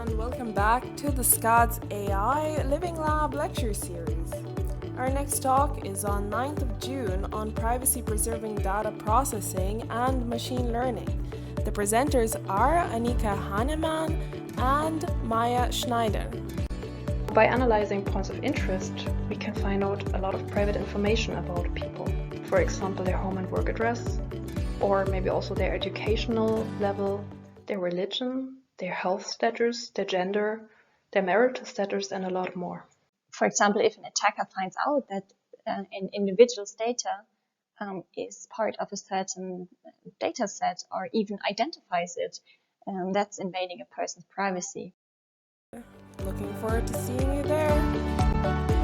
and welcome back to the ScaDS.AI Living Lab lecture series. Our next talk is on 9th of June on privacy-preserving data processing and machine learning. The presenters are Anika Hannemann and Maja Schneider. By analyzing points of interest, we can find out a lot of private information about people. For example, their home and work address, or maybe also their educational level, their religion, their health status, their gender, their marital status, and a lot more. For example, if an attacker finds out that an individual's data is part of a certain data set or even identifies it, that's invading a person's privacy. Looking forward to seeing you there.